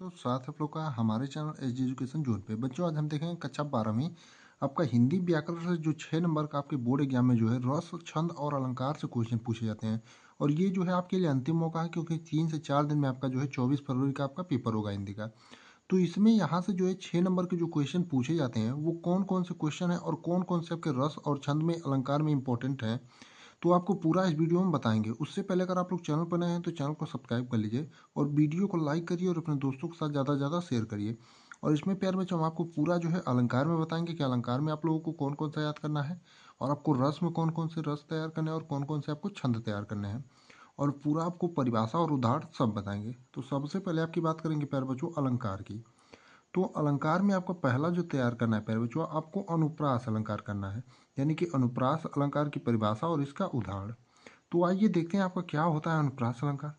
तो साथ आप लोग का हमारे चैनल एच एजुकेशन जोन पे बच्चों आज हम देखेंगे कक्षा 12वीं आपका हिंदी व्याकरण से जो 6 नंबर का आपके बोर्ड एग्जाम में जो है रस छंद और अलंकार से क्वेश्चन पूछे जाते हैं। और ये जो है आपके लिए अंतिम मौका है क्योंकि 3 से 4 दिन में आपका जो है 24 फरवरी का आपका पेपर होगा हिंदी का। तो इसमें यहाँ से जो है 6 नंबर के जो क्वेश्चन पूछे जाते हैं वो कौन कौन से क्वेश्चन है और कौन कौन से आपके रस और छंद में अलंकार में इंपॉर्टेंट है, तो आपको पूरा इस वीडियो में बताएंगे। उससे पहले अगर आप लोग चैनल पर नए हैं तो चैनल को सब्सक्राइब कर लीजिए और वीडियो को लाइक करिए और अपने दोस्तों के साथ ज़्यादा से ज़्यादा शेयर करिए। और इसमें प्यार बच्चों हम आपको पूरा जो है अलंकार में बताएंगे कि अलंकार में आप लोगों को कौन कौन सा याद करना है, और आपको रस में कौन कौन से रस तैयार करने हैं और कौन कौन से आपको छंद तैयार करने हैं, और पूरा आपको परिभाषा और उदाहरण सब बताएंगे। तो सबसे पहले आपकी बात करेंगे प्यार बच्चों अलंकार की। तो अलंकार में आपको पहला जो तैयार करना है प्यारे बच्चों, आपको अनुप्रास अलंकार करना है, यानी कि अनुप्रास अलंकार की परिभाषा और इसका उदाहरण। तो आइए देखते हैं आपका क्या होता है अनुप्रास अलंकार।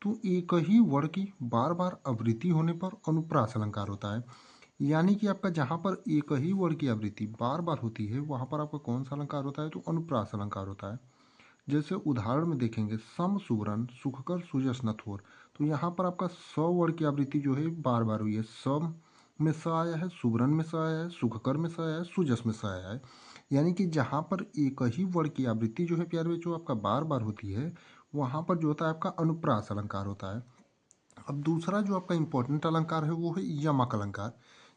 तो एक ही वर्ण की बार बार आवृत्ति होने पर अनुप्रास अलंकार होता है, यानी कि आपका जहाँ पर एक ही वर्ण की आवृत्ति बार बार होती है वहाँ पर आपका कौन सा अलंकार होता है, तो अनुप्रास अलंकार होता है। जैसे उदाहरण में देखेंगे सम सुवरन सुखकर सुजस न थोर। तो यहाँ पर आपका स वर्ण की आवृत्ति जो है बार बार हुई है, सम में स आया है, सुवरन में स आया है, सुखकर में स आया है, सुजस में स आया है। यानी कि जहाँ पर एक ही वर्ण की आवृत्ति जो है प्यारे बच्चों आपका बार बार होती है वहाँ पर जो होता है आपका अनुप्रास अलंकार होता है। अब दूसरा जो आपका इंपॉर्टेंट अलंकार है वो है यमक अलंकार,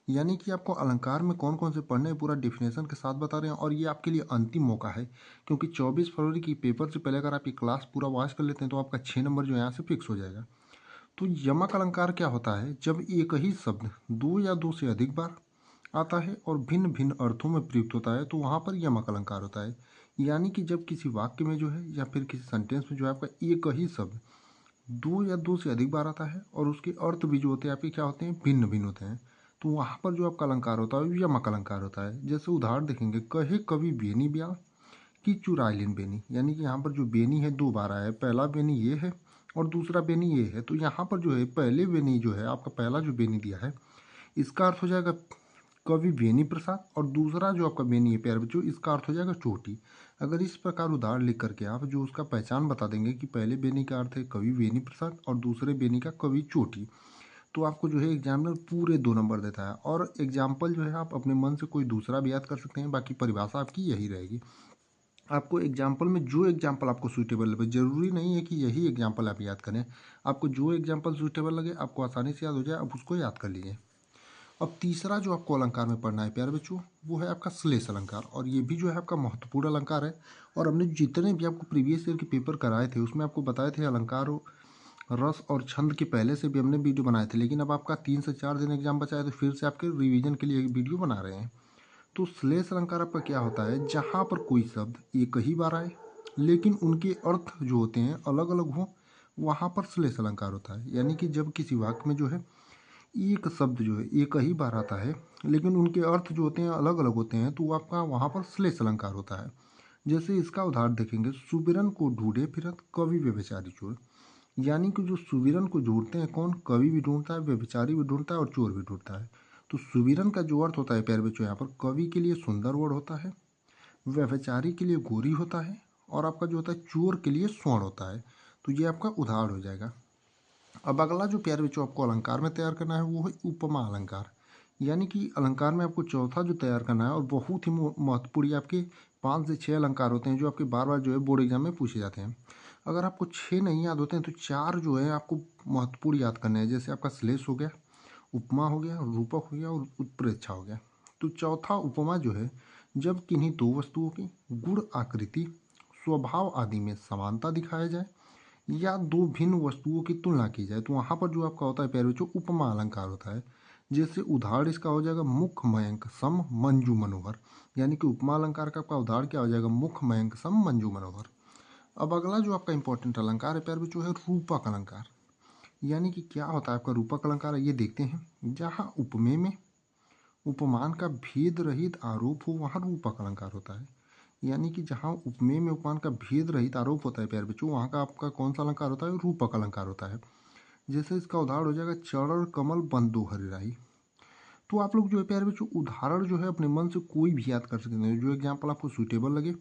यानी कि आपको अलंकार में कौन कौन से पढ़ने हैं पूरा डिफिनेशन के साथ बता रहे हैं। और ये आपके लिए अंतिम मौका है क्योंकि 24 फरवरी की पेपर से पहले अगर आप ये क्लास पूरा वॉच कर लेते हैं तो आपका 6 नंबर जो यहाँ से फिक्स हो जाएगा। तो यमक अलंकार क्या होता है, जब एक ही शब्द दो या दो से अधिक बार आता है और भिन्न भिन्न अर्थों में प्रयुक्त होता है तो वहाँ पर यमक अलंकार होता है। यानी कि जब किसी वाक्य में जो है या फिर किसी सेंटेंस में जो है आपका एक ही शब्द दो या दो से अधिक बार आता है और उसके अर्थ भी जो होते हैं आपके क्या होते हैं, भिन्न भिन्न होते हैं, तो वहाँ पर जो आपका अलंकार होता है वो यमक अलंकार होता है। जैसे उदाहरण देखेंगे कहे कवि बेनी ब्याह की चुराइलिन बेनी, यानी कि यहाँ पर जो बेनी है दो बार आया है, पहला बेनी ये है और दूसरा बेनी ये है। तो यहाँ पर जो है पहले बेनी जो है आपका पहला जो बेनी दिया है इसका अर्थ हो जाएगा कवि बेनी प्रसाद, और दूसरा जो आपका बेनी है प्यारे बच्चों इसका अर्थ हो जाएगा चोटी। अगर इस प्रकार उदाहरण लिख करके आप जो उसका पहचान बता देंगे कि पहले बेनी का अर्थ है कवि बेनी प्रसाद और दूसरे बेनी का कवि चोटी, तो आपको जो है एग्जामिनर पूरे 2 नंबर देता है। और एग्जाम्पल जो है आप अपने मन से कोई दूसरा भी याद कर सकते हैं, बाकी परिभाषा आपकी यही रहेगी। आपको एग्जाम्पल में जो एग्जाम्पल आपको सूटेबल लगे, जरूरी नहीं है कि यही एग्जाम्पल आप याद करें, आपको जो एग्जाम्पल सूटेबल लगे आपको आसानी से याद हो जाए आप उसको याद कर लीजिए। अब तीसरा जो आपको अलंकार में पढ़ना है प्यारे बच्चों वो है आपका श्लेष अलंकार, और ये भी जो है आपका महत्वपूर्ण अलंकार है। और हमने जितने भी आपको प्रीवियस ईयर के पेपर कराए थे उसमें आपको बताए थे अलंकार रस और छंद के पहले से भी हमने वीडियो बनाए थे, लेकिन अब आपका 3 से 4 दिन एग्जाम बचा है तो फिर से आपके रिवीजन के लिए एक वीडियो बना रहे हैं। तो श्लेष अलंकार आपका क्या होता है, जहाँ पर कोई शब्द एक ही बार आए लेकिन उनके अर्थ जो होते हैं अलग अलग हों वहाँ पर श्लेष अलंकार होता है। यानी कि जब किसी वाक्य में जो है एक शब्द जो है एक ही बार आता है लेकिन उनके अर्थ जो होते हैं अलग अलग होते हैं तो आपका वहाँ पर श्लेष अलंकार होता है। जैसे इसका उदाहरण देखेंगे सुबिरन को ढूंढे फिरत कवि व्यभिचारी चोर, यानी कि जो सुबिरन को ढूंढते हैं कौन, कवि भी ढूंढता है, व्यभिचारी भी ढूंढता है और चोर भी ढूंढता है। तो सुबिरन का जो अर्थ होता है प्यारे बच्चों यहाँ पर कवि के लिए सुंदर वर्ड होता है, व्यभिचारी के लिए गोरी होता है, और आपका जो होता है चोर के लिए स्वर्ण होता है। तो ये आपका उदाहरण हो जाएगा। अब अगला जो प्यारे बच्चों आपको अलंकार में तैयार करना है वो है उपमा अलंकार, यानी कि अलंकार में आपको चौथा जो तैयार करना है और बहुत ही महत्वपूर्ण, ये आपके 5 से 6 अलंकार होते हैं जो आपके बार बार जो है बोर्ड एग्जाम में पूछे जाते हैं। अगर आपको 6 नहीं याद होते हैं तो 4 जो है आपको महत्वपूर्ण याद करने हैं। जैसे आपका श्लेष हो गया, उपमा हो गया, रूपक हो गया और उत्प्रेक्षा हो गया। तो चौथा उपमा जो है जब किन्हीं दो वस्तुओं की गुण आकृति स्वभाव आदि में समानता दिखाया जाए या दो भिन्न वस्तुओं की तुलना की जाए तो वहाँ पर जो आपका होता है प्यारे बच्चों उपमा अलंकार होता है। जैसे उदाहरण इसका हो जाएगा मुख मयंक सम मंजू मनोहर, यानी कि उपमा अलंकार का आपका उदाहरण क्या हो जाएगा, मुख मयंक सम मंजू मनोहर। अब अगला जो आपका इंपॉर्टेंट अलंकार है प्यारे बच्चों है रूपक अलंकार, यानी कि क्या होता है आपका रूपक अलंकार, ये देखते हैं। जहाँ उपमेय में उपमान का भेद रहित आरोप हो वहाँ रूपक अलंकार होता है। यानी कि जहाँ उपमेय में उपमान का भेद रहित आरोप होता है प्यारे बच्चों वहाँ का आपका कौन सा अलंकार होता है, रूपक अलंकार होता है। जैसे इसका उदाहरण हो जाएगा चरण कमल बंदो हरिराई। तो आप लोग जो है प्यारे बच्चों उदाहरण जो है अपने मन से कोई भी याद कर सकते हैं जो एग्जाम्पल आपको सूटेबल लगे।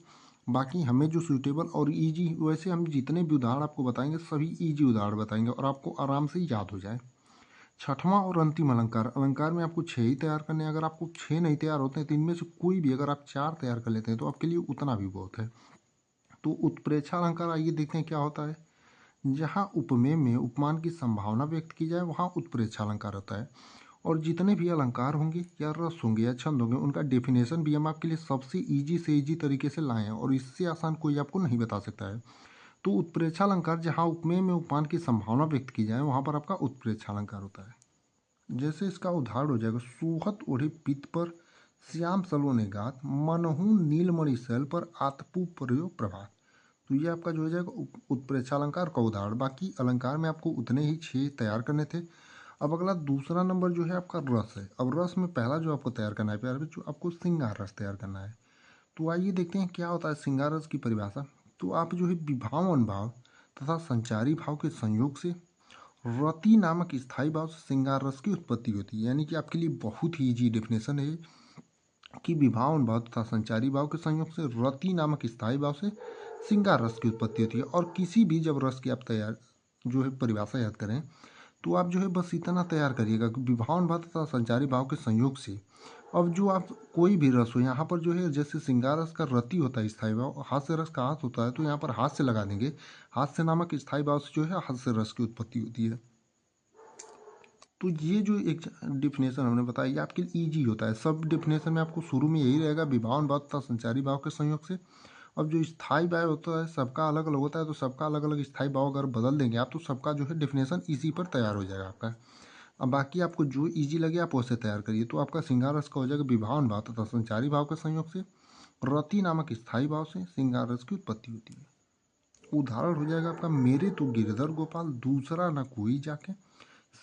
बाकी हमें जो सूटेबल और इजी, वैसे हम जितने भी उदाहरण आपको बताएंगे सभी इजी उदाहरण बताएंगे और आपको आराम से याद हो जाए। छठवां और अंतिम अलंकार। अलंकार में आपको 6 ही तैयार करने हैं। अगर आपको 6 नहीं तैयार होते हैं तो इनमें से कोई भी अगर आप 4 तैयार कर लेते हैं तो आपके लिए उतना भी बहुत है। तो उत्प्रेक्षा अलंकार आइए देखते हैं क्या होता है। जहाँ उपमेय में उपमान की संभावना व्यक्त की जाए वहाँ उत्प्रेक्षा अलंकार होता है। और जितने भी अलंकार होंगे या रस होंगे या छंद होंगे उनका डेफिनेशन भी हम आपके लिए सबसे ईजी से ईजी तरीके से लाए हैं और इससे आसान कोई आपको नहीं बता सकता है। तो उत्प्रेक्षा अलंकार जहाँ उपमेय में उपमान की संभावना व्यक्त की जाए वहाँ पर आपका उत्प्रेक्षा अलंकार होता है। जैसे इसका उदाहरण हो जाएगा, सुहत ओढ़े पित पर श्याम सलोने गात, मनहु नीलमणि शैल पर आतपु पर्यो प्रभात। तो ये आपका जो हो जाएगा उत्प्रेक्षा अलंकार का उदाहरण। बाकी अलंकार में आपको उतने ही 6 तैयार करने थे। अब अगला दूसरा नंबर जो है आपका रस है। अब रस में पहला जो आपको तैयार करना है प्यारे बच्चों, आपको श्रृंगार रस तैयार करना है। तो आइए देखते हैं क्या होता है श्रृंगार रस की परिभाषा। तो आप जो है विभाव अनुभाव तथा संचारी भाव के संयोग से रति नामक स्थायी भाव से श्रृंगार रस की उत्पत्ति होती है। यानी कि आपके लिए बहुत ही इजी डेफिनेशन है कि विभाव अनुभाव तथा संचारी भाव के संयोग से रति नामक स्थायी भाव से श्रृंगार रस की उत्पत्ति होती है। और किसी भी जब रस की आप तैयार जो है परिभाषा याद करें तो आप जो है बस इतना तैयार करिएगा कि विभाव अनुभाव तथा संचारी भाव के संयोग से। अब जो आप कोई भी रस हो यहाँ पर जो है जैसे श्रृंगार रस का रति होता है स्थायी भाव, हास्य रस का हाथ होता है तो यहाँ पर हाथ से लगा देंगे। हास्य नामक स्थायी भाव से जो है हास्य रस की उत्पत्ति होती है। तो ये जो एक डिफिनेशन हमने बताया ये आपके लिए ईजी होता है। सब डिफिनेशन में आपको शुरू में यही रहेगा विभाव अनुभाव तथा संचारी भाव के संयोग से। अब जो स्थायी भाव होता है सबका अलग अलग होता है तो सबका अलग अलग स्थायी भाव अगर बदल देंगे आप तो सबका जो है डिफिनेशन इसी पर तैयार हो जाएगा आपका। अब बाकी आपको जो इजी लगे आप वैसे तैयार करिए। तो आपका श्रृंगार रस का हो जाएगा विभाव अनुभाव तथा संचारी भाव के संयोग से रति नामक स्थायी भाव से श्रृंगार रस की उत्पत्ति होती है। उदाहरण हो जाएगा आपका, मेरे तो गिरधर गोपाल दूसरा न कोई जाके,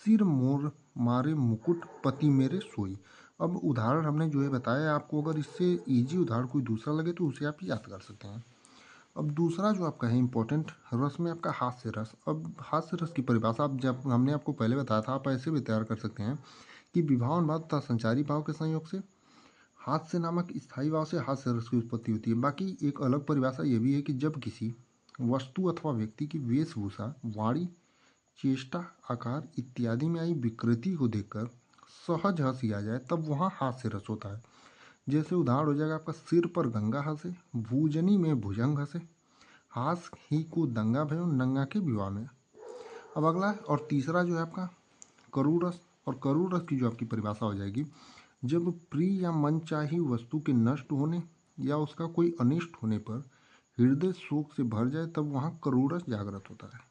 सिर मोर मारे मुकुट पति मेरे सोई। अब उदाहरण हमने जो है बताया आपको, अगर इससे इजी उदाहरण कोई दूसरा लगे तो उसे आप याद कर सकते हैं। अब दूसरा जो आपका है इंपॉर्टेंट रस में आपका हास्य रस। अब हास्य रस की परिभाषा आप जब हमने आपको पहले बताया था आप ऐसे भी तैयार कर सकते हैं कि विभाव अनुभाव तथा संचारी भाव के संयोग से हास्य नामक स्थायी भाव से हास्य रस की उत्पत्ति होती है। बाकी एक अलग परिभाषा ये भी है कि जब किसी वस्तु अथवा व्यक्ति की वेशभूषा, वाणी, चेष्टा, आकार इत्यादि में आई विकृति को देखकर सहज हंसी आ जाए तब वहाँ हास्य रस होता है। जैसे उदाहरण हो जाएगा आपका, सिर पर गंगा हंसे, भूजनी में भुजंग हंसे, हास ही को दंगा भयो नंगा के विवाह में। अब अगला और तीसरा जो है आपका करूर रस। और करूर रस की जो आपकी परिभाषा हो जाएगी, जब प्रिय या मनचाही वस्तु के नष्ट होने या उसका कोई अनिष्ट होने पर हृदय शोक से भर जाए तब वहाँ करूर रस जागृत होता है।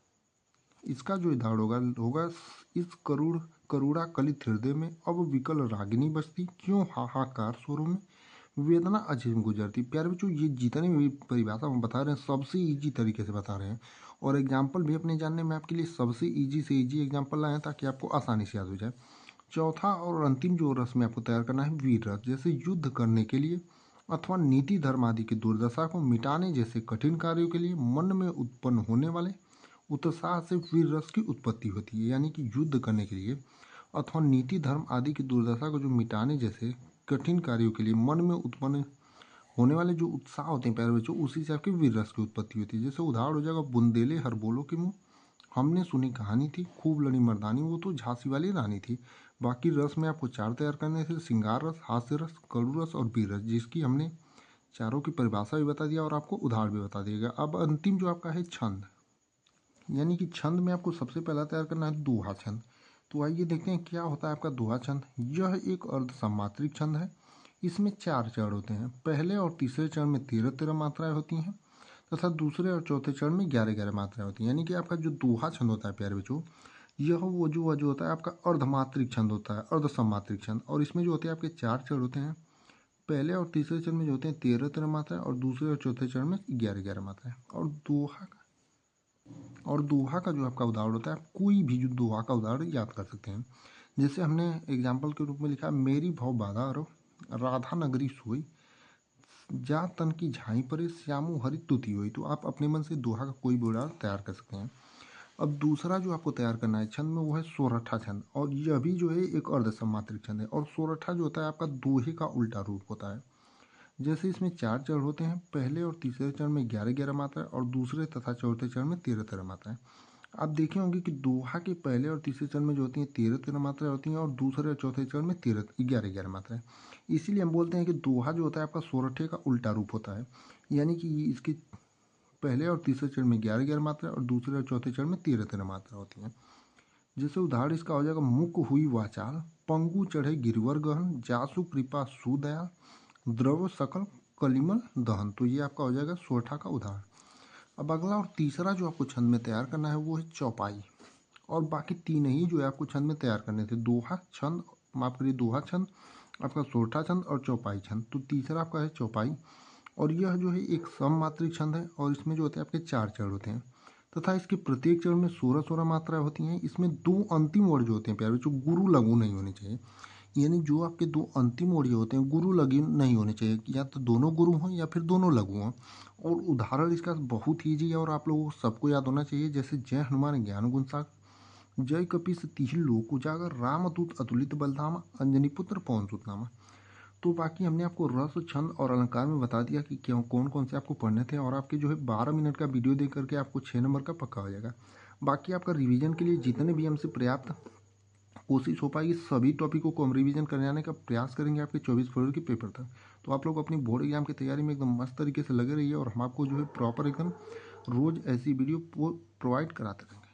इसका जो उदाहरण होगा इस करुणा कलित हृदय में अब विकल रागिनी बसती, क्यों हाहाकार स्वरों में वेदना अजीम गुजरती। प्यारे बच्चों ये जितने भी परिभाषा हम बता रहे हैं सबसे इजी तरीके से बता रहे हैं और एग्जाम्पल भी अपने जानने में आपके लिए सबसे इजी से इजी एग्जाम्पल लाए हैं ताकि आपको आसानी से याद हो जाए। चौथा और अंतिम जो रस में आपको तैयार करना है वीर रस। जैसे युद्ध करने के लिए अथवा नीति धर्म आदि की दुर्दशा को मिटाने जैसे कठिन कार्यों के लिए मन में उत्पन्न होने वाले उत्साह से वीर रस की उत्पत्ति होती है। यानी कि युद्ध करने के लिए अथवा नीति धर्म आदि की दुर्दशा को जो मिटाने जैसे कठिन कार्यों के लिए मन में उत्पन्न होने वाले जो उत्साह होते हैं प्यारे बच्चों उसी से आपकी वीर रस की उत्पत्ति होती है। जैसे उदाहरण हो जाएगा, बुंदेले हर बोलो के मुँह, हमने सुनी कहानी थी, खूब लड़ी मर्दानी, वो तो झांसी वाली रानी थी। बाकी रस में आपको 4 तैयार करने थे, श्रृंगार रस, हास्य रस, कड़ू रस और वीर रस, जिसकी हमने चारों की परिभाषा भी बता दिया और आपको उदाहरण भी बता दिया गया। अब अंतिम जो आपका है छंद, यानी कि छंद में आपको सबसे पहला तैयार करना है दोहा छंद। तो आइए देखते हैं क्या होता है आपका दोहा छंद। यह एक अर्ध सम्मात्रिक छंद है। इसमें 4 चरण होते हैं। पहले और तीसरे चरण में 13-13 मात्राएं होती हैं तथा दूसरे और चौथे चरण में 11-11 मात्राएं होती हैं। यानी कि आपका जो दोहा छंद होता है प्यारे बच्चों, यह वो जो होता है आपका अर्धमात्रिक छंद होता है, अर्ध सम्मात्रिक छंद। और इसमें जो होते हैं आपके 4 चरण होते हैं। पहले और तीसरे चरण में जो होते हैं 13-13 मात्राएं और दूसरे और चौथे चरण में 11-11 मात्राएं। और दोहा का जो आपका उदाहरण होता है, आप कोई भी जो दोहा का उदाहरण याद कर सकते हैं। जैसे हमने एग्जाम्पल के रूप में लिखा, मेरी भव बाधा अरो राधा नगरी सोई, जा तन की झाई परे श्यामो हरि तुति होई। तो आप अपने मन से दोहा का कोई भी उदाहरण तैयार कर सकते हैं। अब दूसरा जो आपको तैयार करना है छंद में वो है सोरठा छंद। और यह भी जो है एक अर्ध सम्मात्रिक छंद है। और सोरठा जो होता है आपका दोहे का उल्टा रूप होता है। जैसे इसमें 4 चरण होते हैं। पहले और तीसरे चरण में 11-11 मात्राएं और दूसरे तथा चौथे चरण में 13-13 मात्राएं। आप देखे होंगे कि दोहा के पहले और तीसरे चरण में जो होती हैं 13-13 मात्राएं होती हैं और दूसरे और चौथे चरण में 11-11 मात्राएं। इसीलिए हम बोलते हैं कि दोहा जो होता है आपका सोरठे का उल्टा रूप होता है, यानी कि इसके पहले और तीसरे चरण में 11-11 मात्रा और दूसरे और चौथे चरण में 13-13 मात्रा होती हैं। जैसे उदाहरण इसका हो जाएगा, मुक हुई वाचाल, पंगु चढ़े गिरवर गहन, जासु कृपा सुदयाल, द्रव सकल कलिमल दहन। तो ये आपका हो जाएगा सोरठा का उदाहरण। अब अगला और तीसरा जो आपको छंद में तैयार करना है वो है चौपाई, और बाकी तीन ही जो है आपको छंद में तैयार करने थे, दोहा छंद, माफ करिए दोहा छंद, आपका सोरठा छंद और चौपाई छंद। तो तीसरा आपका है चौपाई, और यह जो है एक सममात्रिक छंद है और इसमें जो होते हैं आपके 4 चरण होते हैं तथा इसके प्रत्येक चरण में 16-16 मात्राएं होती हैं। इसमें दो अंतिम वर्ड जो होते हैं प्यारे बच्चों गुरु लघु नहीं होने चाहिए, यानी जो आपके दो अंतिम ओडियो होते हैं गुरु लघु नहीं होने चाहिए, या तो दोनों गुरु हों या फिर दोनों लघु हों। और उदाहरण इसका बहुत ईजी है और आप लोगों को सबको याद होना चाहिए, जैसे जय हनुमान ज्ञान गुण सागर, जय कपीस तिहि लोक उजागर, रामदूत अतुलित बलधामा, अंजनी पुत्र पवन सुत नामा। तो बाकी हमने आपको रस छंद और अलंकार में बता दिया कि क्यों कौन कौन से आपको पढ़ने थे, और आपके जो है 12 मिनट का वीडियो देख करके आपको 6 नंबर का पक्का हो जाएगा। बाकी आपका रिवीजन के लिए जितने भी हमसे पर्याप्त कोशिश हो पाएगी सभी टॉपिकों को हम रिवीजन कराने का प्रयास करेंगे आपके 24 फरवरी के पेपर तक। तो आप लोग अपनी बोर्ड एग्जाम की तैयारी में एकदम मस्त तरीके से लगे रहिए और हम आपको जो है प्रॉपर एकदम रोज़ ऐसी वीडियो प्रोवाइड कराते रहेंगे।